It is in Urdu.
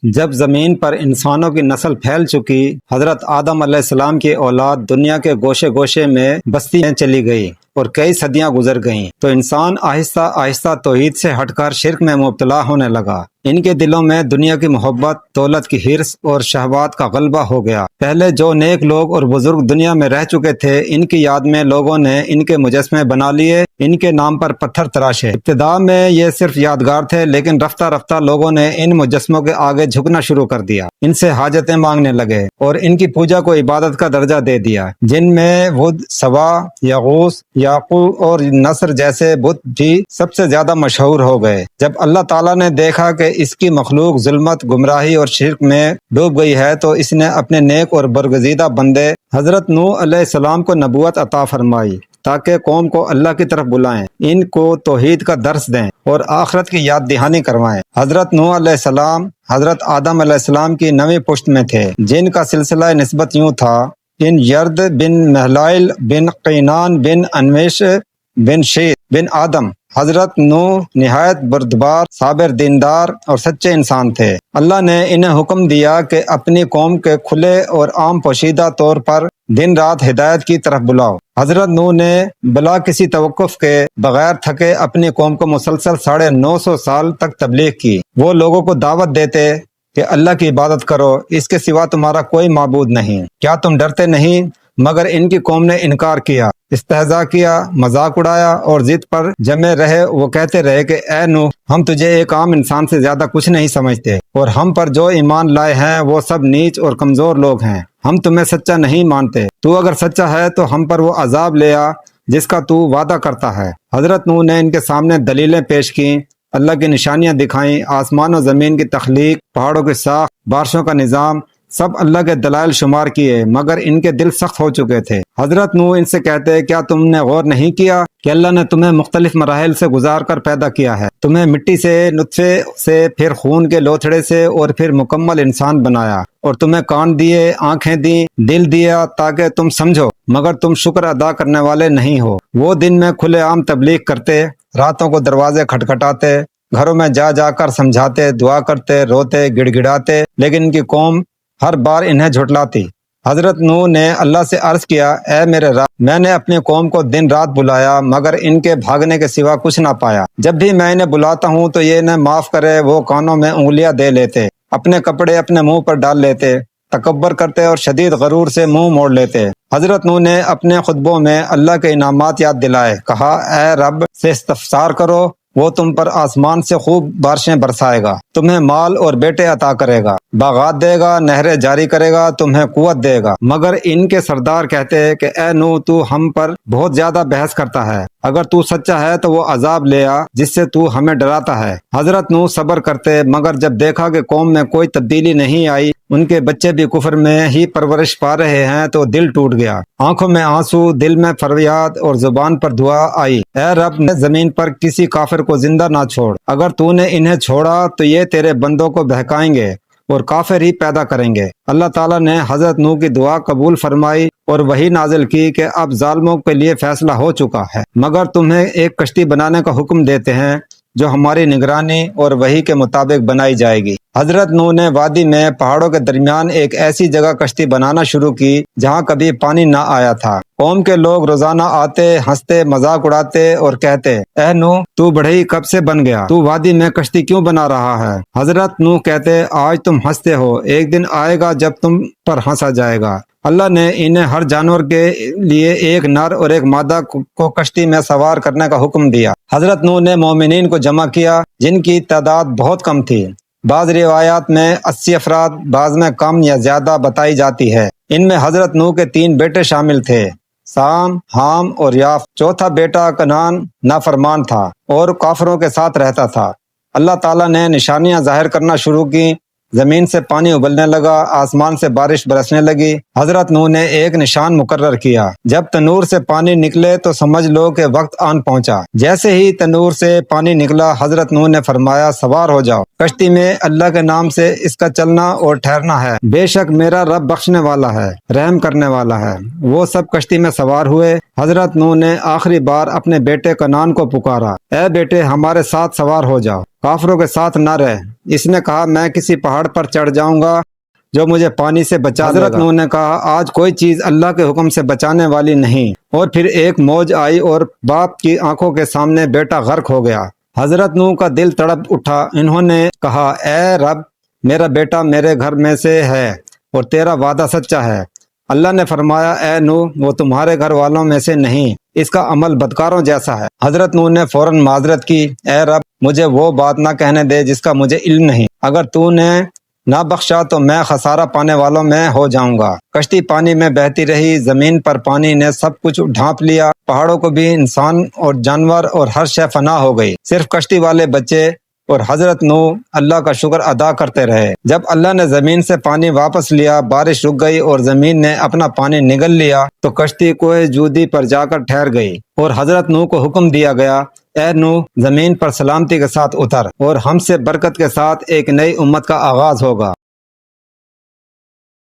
جب زمین پر انسانوں کی نسل پھیل چکی، حضرت آدم علیہ السلام کی اولاد دنیا کے گوشے گوشے میں بستی میں چلی گئی اور کئی صدیاں گزر گئیں، تو انسان آہستہ آہستہ توحید سے ہٹ کر شرک میں مبتلا ہونے لگا۔ ان کے دلوں میں دنیا کی محبت، دولت کی حرص اور شہوات کا غلبہ ہو گیا۔ پہلے جو نیک لوگ اور بزرگ دنیا میں رہ چکے تھے، ان کی یاد میں لوگوں نے ان کے مجسمے بنا لیے، ان کے نام پر پتھر تراشے۔ ابتدا میں یہ صرف یادگار تھے، لیکن رفتہ رفتہ لوگوں نے ان مجسموں کے آگے جھکنا شروع کر دیا، ان سے حاجتیں مانگنے لگے اور ان کی پوجا کو عبادت کا درجہ دے دیا، جن میں ود، سوا، یغوث، یعقوق اور نصر جیسے بت بھی سب سے زیادہ مشہور ہو گئے۔ جب اللہ تعالیٰ نے دیکھا کہ اس کی مخلوق ظلمت، گمراہی اور شرک میں ڈوب گئی ہے، تو اس نے اپنے نیک اور برگزیدہ بندے حضرت نوح علیہ السلام کو نبوت عطا فرمائی تاکہ قوم کو اللہ کی طرف بلائیں، ان کو توحید کا درس دیں اور آخرت کی یاد دہانی کروائیں۔ حضرت نوح علیہ السلام حضرت آدم علیہ السلام کی 9ویں پشت میں تھے، جن کا سلسلہ نسبت یوں تھا: بن یرد بن مہلائل بن قینان بن انویش بن شیت بن آدم۔ حضرت نوح نہایت بردبار، صابر، دیندار اور سچے انسان تھے۔ اللہ نے انہیں حکم دیا کہ اپنی قوم کے کھلے اور عام پوشیدہ طور پر دن رات ہدایت کی طرف بلاؤ۔ حضرت نوح نے بلا کسی توقف کے بغیر تھکے اپنی قوم کو مسلسل 950 سال تک تبلیغ کی۔ وہ لوگوں کو دعوت دیتے کہ اللہ کی عبادت کرو، اس کے سوا تمہارا کوئی معبود نہیں۔ کیا تم ڈرتے نہیں؟ مگر ان کی قوم نے انکار کیا، استہزاء کیا، مذاق اڑایا اور ضد پر جمے رہے۔ وہ کہتے رہے کہ اے نوح، ہم تجھے ایک عام انسان سے زیادہ کچھ نہیں سمجھتے، اور ہم پر جو ایمان لائے ہیں وہ سب نیچ اور کمزور لوگ ہیں۔ ہم تمہیں سچا نہیں مانتے۔ تو اگر سچا ہے تو ہم پر وہ عذاب لے آ جس کا تو وعدہ کرتا ہے۔ حضرت نوح نے ان کے سامنے دلیلیں پیش کیں، اللہ کی نشانیاں دکھائیں، آسمان و زمین کی تخلیق، پہاڑوں کی ساخت، بارشوں کا نظام، سب اللہ کے دلائل شمار کیے، مگر ان کے دل سخت ہو چکے تھے۔ حضرت نوح ان سے کہتے، کیا تم نے غور نہیں کیا کہ اللہ نے تمہیں مختلف مراحل سے گزار کر پیدا کیا ہے؟ تمہیں مٹی سے، نطفے سے، پھر خون کے لوتھڑے سے اور پھر مکمل انسان بنایا، اور تمہیں کان دیے، آنکھیں دیں، دل دیا تاکہ تم سمجھو، مگر تم شکر ادا کرنے والے نہیں ہو۔ وہ دن میں کھلے عام تبلیغ کرتے، راتوں کو دروازے کھٹکھٹاتے، گھروں میں جا جا کر سمجھاتے، دعا کرتے، روتے، گڑ گڑاتے، لیکن ان کی قوم ہر بار انہیں جھٹلاتی۔ حضرت نوح نے اللہ سے عرض کیا، اے میرے رب، میں نے اپنی قوم کو دن رات بلایا، مگر ان کے بھاگنے کے سوا کچھ نہ پایا۔ جب بھی میں انہیں بلاتا ہوں تو یہ انہیں معاف کرے، وہ کانوں میں انگلیاں دے لیتے، اپنے کپڑے اپنے منہ پر ڈال لیتے، تکبر کرتے اور شدید غرور سے منہ موڑ لیتے۔ حضرت نوح نے اپنے خطبوں میں اللہ کے انعامات یاد دلائے، کہا، اے رب سے استفسار کرو، وہ تم پر آسمان سے خوب بارشیں برسائے گا، تمہیں مال اور بیٹے عطا کرے گا، باغات دے گا، نہریں جاری کرے گا، تمہیں قوت دے گا۔ مگر ان کے سردار کہتے کہ اے نوح، تو ہم پر بہت زیادہ بحث کرتا ہے، اگر تو سچا ہے تو وہ عذاب لے آ جس سے تو ہمیں ڈراتا ہے۔ حضرت نوح صبر کرتے، مگر جب دیکھا کہ قوم میں کوئی تبدیلی نہیں آئی، ان کے بچے بھی کفر میں ہی پرورش پا رہے ہیں، تو دل ٹوٹ گیا، آنکھوں میں آنسو، دل میں فریاد اور زبان پر دعا آئی، اے رب، زمین پر کسی کافر کو زندہ نہ چھوڑ، اگر تو نے انہیں چھوڑا تو یہ تیرے بندوں کو بہکائیں گے اور کافر ہی پیدا کریں گے۔ اللہ تعالیٰ نے حضرت نوح کی دعا قبول فرمائی اور وحی نازل کی کہ اب ظالموں کے لیے فیصلہ ہو چکا ہے، مگر تمہیں ایک کشتی بنانے کا حکم دیتے ہیں جو ہماری نگرانی اور وحی کے مطابق بنائی جائے گی۔ حضرت نوح نے وادی میں پہاڑوں کے درمیان ایک ایسی جگہ کشتی بنانا شروع کی جہاں کبھی پانی نہ آیا تھا۔ قوم کے لوگ روزانہ آتے، ہنستے، مذاق اڑاتے اور کہتے، اے نوح، تو بڑھئی کب سے بن گیا؟ تو وادی میں کشتی کیوں بنا رہا ہے؟ حضرت نوح کہتے، آج تم ہنستے ہو، ایک دن آئے گا جب تم پر ہنسا جائے گا۔ اللہ نے انہیں ہر جانور کے لیے ایک نر اور ایک مادہ کو کشتی میں سوار کرنے کا حکم دیا۔ حضرت نوح نے مومنین کو جمع کیا، جن کی تعداد بہت کم تھی، بعض روایات میں 80 افراد، بعض میں کم یا زیادہ بتائی جاتی ہے۔ ان میں حضرت نوح کے 3 بیٹے شامل تھے، سام، حام اور یاف۔ چوتھا بیٹا کنعان نافرمان تھا اور کافروں کے ساتھ رہتا تھا۔ اللہ تعالیٰ نے نشانیاں ظاہر کرنا شروع کی، زمین سے پانی ابلنے لگا، آسمان سے بارش برسنے لگی۔ حضرت نوح نے ایک نشان مقرر کیا، جب تنور سے پانی نکلے تو سمجھ لو کہ وقت آن پہنچا۔ جیسے ہی تنور سے پانی نکلا، حضرت نوح نے فرمایا، سوار ہو جاؤ، کشتی میں اللہ کے نام سے اس کا چلنا اور ٹھہرنا ہے، بے شک میرا رب بخشنے والا ہے، رحم کرنے والا ہے۔ وہ سب کشتی میں سوار ہوئے۔ حضرت نوح نے آخری بار اپنے بیٹے کنعان کو پکارا، اے بیٹے، ہمارے ساتھ سوار ہو جاؤ، کافروں کے ساتھ نہ رہ، اس نے کہا میں کسی پہاڑ پر چڑھ جاؤں گا جو مجھے پانی سے بچا دے گا۔ حضرت نوح نے کہا آج کوئی چیز اللہ کے حکم سے بچانے والی نہیں، اور پھر ایک موج آئی اور باپ کی آنکھوں کے سامنے بیٹا غرق ہو گیا۔ حضرت نوح کا دل تڑپ اٹھا، انہوں نے کہا اے رب، میرا بیٹا میرے گھر میں سے ہے اور تیرا وعدہ سچا ہے۔ اللہ نے فرمایا اے نوح، وہ تمہارے گھر والوں میں سے نہیں، اس کا عمل بدکاروں جیسا ہے۔ حضرت نوح نے فوراً معذرت کی، اے رب مجھے وہ بات نہ کہنے دے جس کا مجھے علم نہیں، اگر تو نے نہ بخشا تو میں خسارہ پانے والوں میں ہو جاؤں گا۔ کشتی پانی میں بہتی رہی، زمین پر پانی نے سب کچھ ڈھانپ لیا، پہاڑوں کو بھی، انسان اور جانور اور ہر شے فنا ہو گئی، صرف کشتی والے بچے اور حضرت نوح اللہ کا شکر ادا کرتے رہے۔ جب اللہ نے زمین سے پانی واپس لیا، بارش رک گئی اور زمین نے اپنا پانی نگل لیا تو کشتی کوہ جودی پر جا کر ٹھہر گئی، اور حضرت نوح کو حکم دیا گیا اے نوح زمین پر سلامتی کے ساتھ اتر، اور ہم سے برکت کے ساتھ ایک نئی امت کا آغاز ہوگا۔